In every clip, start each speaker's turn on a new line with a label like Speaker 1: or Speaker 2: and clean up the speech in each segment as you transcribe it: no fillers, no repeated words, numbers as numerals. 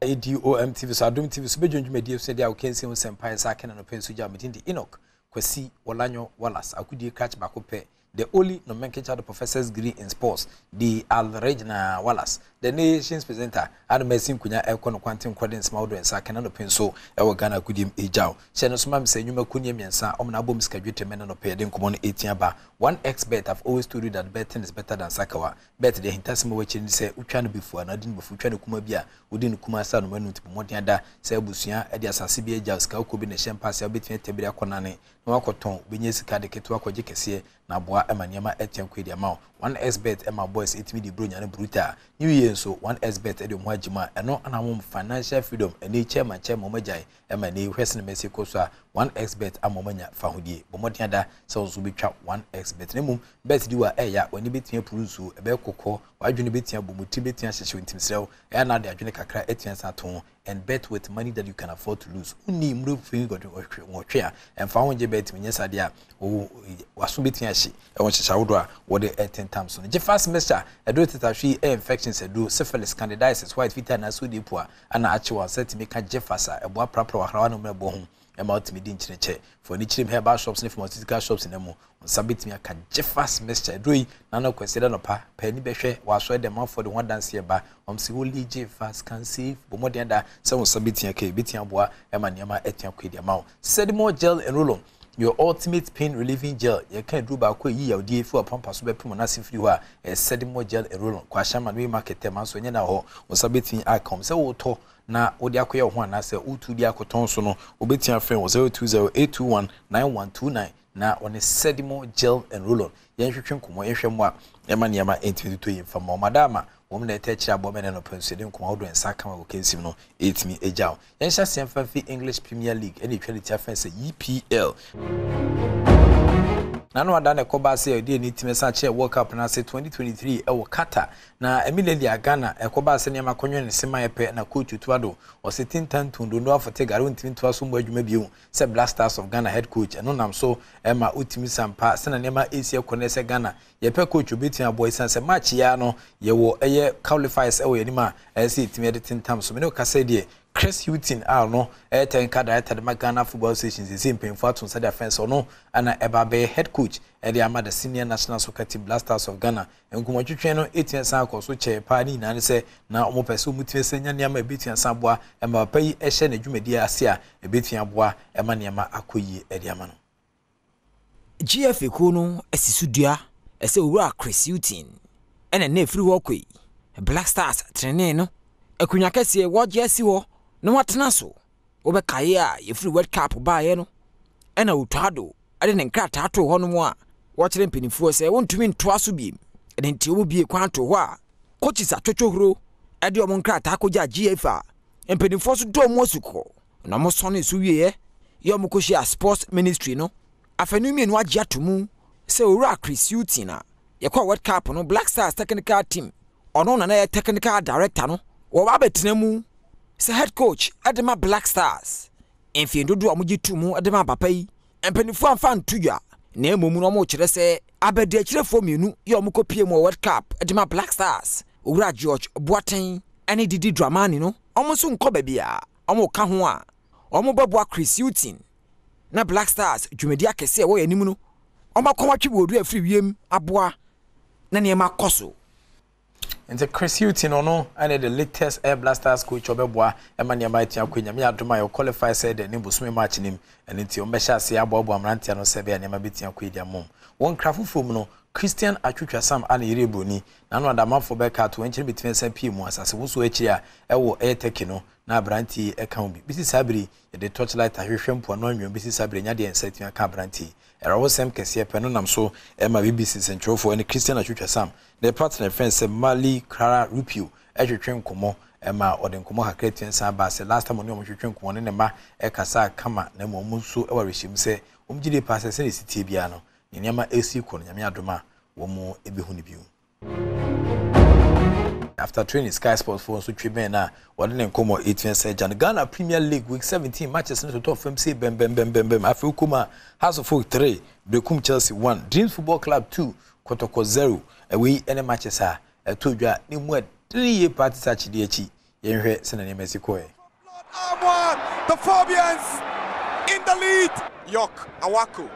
Speaker 1: Adom TV so Adom TV so bejonju medie so dia o kensi on sempai sa ken no pensu ja medindi Enoch Kwasi Wolanyo Wallace akudi catch bakope the only nomenclature the professor's degree in sports the Al-Regina Wallace the nation's presenter and mesin kunya ekono quantum credence maudo en sa ken no penso e wo Ghana kudim ejao she no so mam se nyuma kunya miensa omna bom skadwete men no pe den komo no 18 ba 1xbet I've always told you that betting is better than sakawa bet the hintasimo we chin say utwa no before na din befu twa no kuma bia odi no kuma sa no manu tipo modern da say abusua e dia asase bia ejao ska ko bi na shempa se obetia tebiri akonane na wakoton benye sika de keto akogye kese na boa emaniema etian kwedi ama 1xbet ema boys etimi di bronya ne bruta new year so 1xbet ede mo agima eno anamom financial freedom ene chairman magai ema ne hwese ne mesiko so a 1xbet amomanya fahodie bomodian da se ozo betwa 1xbet ne mum bet di wa eya wani betia puruzu ebe kokko wadwene betia bomuti betia hyehye ntimsrew eya na de adwene kakra etian saton and bet with money that you can afford to lose uni mru fin godwe wotwe a emfa wonje bet menyesade a waso betia hye e won hyehye wodo a wode 10 times so je fast semester edo tetahwe infections edo syphilis candidiasis white fever na so de po a ana ache wan set me ka je fasa ebo aprapra wahrawa no mebo ho ema ultimate nchireche for ni chirim herbal shops ne pharmaceutical shops ne mu sabitimi aka je fast semester edo yi na no kwesida no pa pani behwe waso de man for the one dance here ba omsi holy je fast can save bomodin da se won sabitimi aka bitia boa ema niam etian kwedi ama sedimo gel and roll on your ultimate pain relieving gel you can do ba ko yi yawdie fu apampa so be pimo na sifri ho a sedimo gel and roll on kwa shama no market man so nya na ho sabitimi aka se wo to na odi akoye ho anase utu di akoton so no obetia friend 0208219129 na one sedimo gel and roll on yenhwehwe komo yenhwemo a ema niama entimi yimfama madama wom na etechira bomene no pensede nkomo odo ensa kama wo kensim no etimi ejao yenhya semfafi English Premier League ene twaliti afense EPL nanu adane koba se odi ni time sa che World Cup na se 2023 e wo Qatar na Emilia Ghana e koba se ne makonyo ne sema yepe na coach Tuado o se tintantundo no afote garo ntimi to aso mbo adwuma biu se Black Stars of Ghana head coach eno nam so e ma utimi sampa se na ne ma Asia kone se Ghana yepe coach obetia boy sense match ya no ye wo eye qualifiers e wo yanima e se itimi de tintam so me no kasa die Chris Hutton no tenka director the Ghana Football Association is impemfo aton sa defense no ana ebabe head coach e dey ama the senior national soccer team Black Stars of Ghana enkumo twetwe no etiensa akoso che pa ni na ne se na omo pese omutwe senya niam ebetiensa boa ema pa yi ehye na dwumadi ase a ebetian boa ema niam akoyi e dey ama no
Speaker 2: GFA ko no esisudua ese owura Chris Hutton ene na efiri ho koi Black Stars training no akunya kase wo jesi ho no watena so obekaye a yefiri World Cup baaye no ena Utado ade ne nkrata ato ho no mu a wo kire mpenifuo se wontumi ntoa so biem ene nti obo bie kwanto ho a coaches atwotwohoro ade omo nkrata akogya GFA mpenifuo so do mo suko na mo sone so wieye ye omo kohia sports ministry no afanu mienu agye atomu se owura Chris Hutton na yekwa World Cup no Black Stars technical team ono na na technical director no wo ba betenemu se head coach Adoma Black Stars enfiendodo amugitumu Adoma papa yi empenifu amfa ntudwa na emomu no mo kire se abede akire fo mienu ye omukopie mu World Cup Adoma Black Stars owura George Boateng ene Didi Dramani no omo so nko ba bia omo ka ho a omo babo Chris Hutton na Black Stars dwumedi akese wo yanim no omo akọwatwe bodu afiri wiem aboa na ne ma koso.
Speaker 1: And the Chris Hutton no and the latest Air Blasters coach obeboa emania maitia kwenya me adoma yo qualify said the nimbusume match nim and nti ombesha se abobo amrantia no sebe ya nema betia kwedia mom won krafufom no Christian Atwitwa Sam ana yerebroni na no adamafo beka to enchire betime sampi mu asase woso akiri a ewo eteki no na abranti eka obi bisi sabri the torchlight ahwehwempo no anwom bisi sabri nya de ensatia aka abranti erawo sem kese pe no nam so ema BBC Centrofo and Christian Atwitwa Sam the partner friend say Mali Clara Rupio ehwehwem komo ema odenkomo hakretien sa ba se last time oni omhwehwem komo ne ma ekasa kama na mo so ewa rehim se omgide passe se sitie bia no nyama esi ko nyame adoma wo mo ebehunu biu after training Sky Sports for so tweben na wode ne nkomo 18 say Ghana Premier League week 17 matches no to fam say bem afi kuma House of Folk 3 Bekum Chelsea 1 Dreams Football Club 2 Kotoko 0 away any matches a to dwa ni mu 3 year party search di achi yenhwe sena ne Mexico
Speaker 3: The Fabians in the lead. York, Awaku,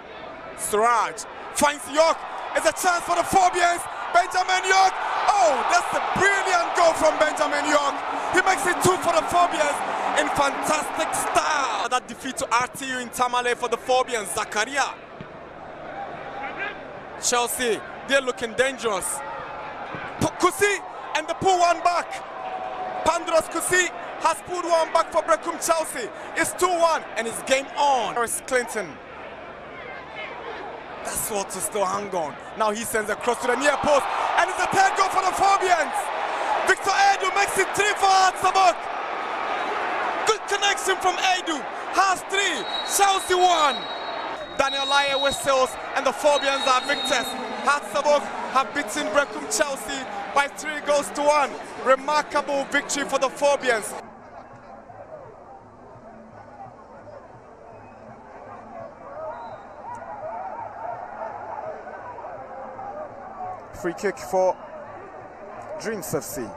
Speaker 3: Suraj finds York. It's a chance for the Fabians. Benjamin York. Oh, that's a brilliant goal from Benjamin York. He makes it 2 for the Fabians in fantastic style. That defeat to RTU in Tamale for the Fabians. Zakaria. Chelsea, they're looking dangerous. Kusi, and they pull one back. Pandros Kusi has pulled one back for Brecum Chelsea. It's 2-1 and it's game on. Harris Clinton. That's what to still hang on. Now he sends a cross to the near post and it's a third goal for the Fabians. Victor Edu makes it 3 for Hatzabok. Good connection from Edu. Has 3, Chelsea 1. Daniel Laye whistles and the Fabians are victors. Hatzabok have beaten Brecum Chelsea by 3 goals to 1. Remarkable victory for the Fabians. Free kick for Dreams FC.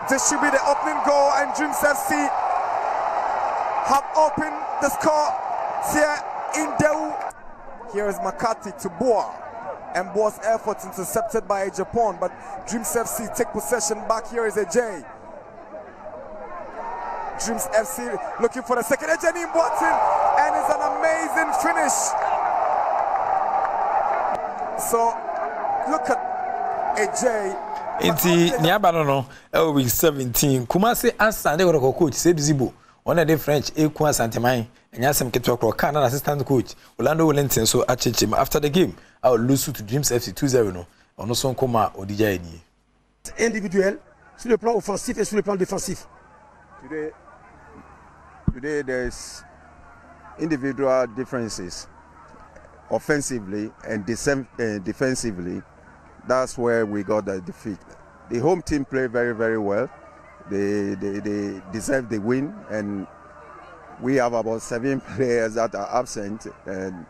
Speaker 3: This should be the opening goal and Dreams FC have opened the score here in Deu. Here is McCarthy to Boa, and Boa's effort intercepted by Japan, but Dreams FC take possession back. Here is AJ. Dreams FC looking for the second. Ejeni Mbotin, and it's an amazing finish. So look at AJ.
Speaker 1: Inti niabano no week 17 Kumasi Asa de go coach Sebzibo one of the French Equa Santemai and Yasem Ketoko Kana assistant coach Orlando Wellington so achechim after the game I will lose to Dreams FC 2-0 no on son Koma Odija ni
Speaker 4: individuel sur le plan offensif et sur le plan défensif.
Speaker 5: Today there's individual differences offensively and defensively. That's where we got the defeat. The home team played very, very well. They deserve the win, and we have about 7 players that are absent, and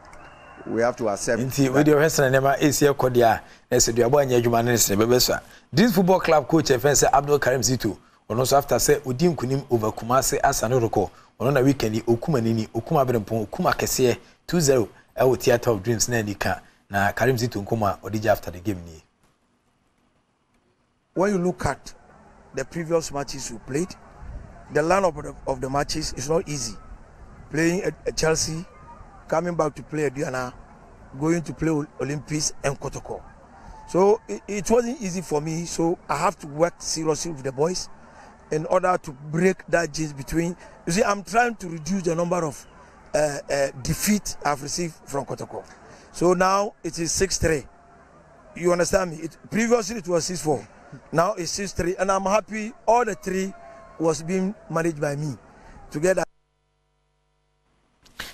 Speaker 5: we have to accept.
Speaker 1: With your wrestling name, ACL Kodia, as the Abanya Jumanis, this football club coach, Abdul Karim Zitu, and also after say Udim Kunim over Kumase as an Oroko, on a weekend, Okumanini, Okuma Benpon, Kuma Kessie, 2-0, our Theatre of Dreams Nandika, na Karim Zitu Nkuma Odija after the game.
Speaker 4: When you look at the previous matches you played, the lineup of the matches is not easy. Playing at Chelsea, coming back to play at Diana, going to play Olympics and Kotoko. So it wasn't easy for me, so I have to work seriously with the boys in order to break that jinx between. You see, I'm trying to reduce the number of defeats I've received from Kotoko. So now it is 6-3. You understand me? Previously it was 6-4. Now it's 6-3, and I'm happy all the 3 was being managed by me together.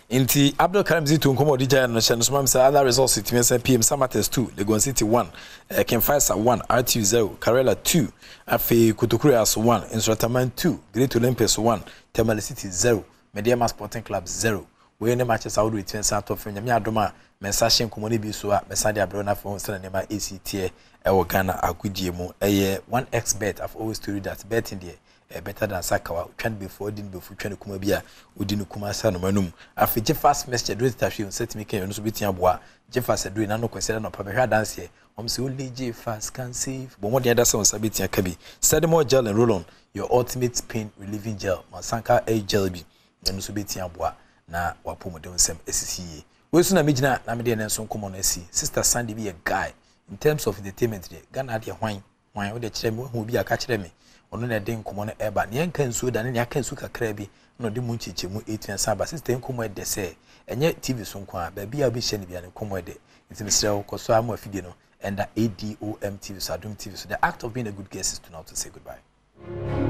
Speaker 1: Inti Abdul Karim Zitu Nkomo Odija no channel so say other results it means PM Samates 2, Legon City 1, Kenfaisa 1, RTU 0, Karela 2, Afi Kutokurias 1, Instrataman 2, Great Olympus 1, Tamale City 0, Mediama Sporting Club 0. We ne matches out with South of Nyame Adoma, Mensashin Komoni bi so a Mesade Abrona for Honsana Nema ACT e Ghana agudie mu 1x bet. I've always told you that betting there better than Sakawa. Twen before din before twen kuma bia odin kuma sa no manum afi je fast message do tafie set me kan no so betia boa je fast do na no kwese na pa behwa dance here say only je fast can save but what the other sounds betia kabi said more gel and roll on your ultimate pain relieving gel Masanka a gel bi no so betia boa na wapomodem sem esisi we so na megina na me de nenso komo na esi sister Sandy be a guy in terms of entertainment there Ghana de hwan we de kire me hu bi aka kire me ono na de nkomo no eba ne yanka nsuo da ne yanka nsuo kakra bi no de mu nchichemu 8 saba sister nkomo de se enye TV so nko a ba bia obi hye ne bia ne nkomo de ntimisrew koso amu afide no and the Adom TV so Adom TV so the act of being a good guest is to now to say goodbye.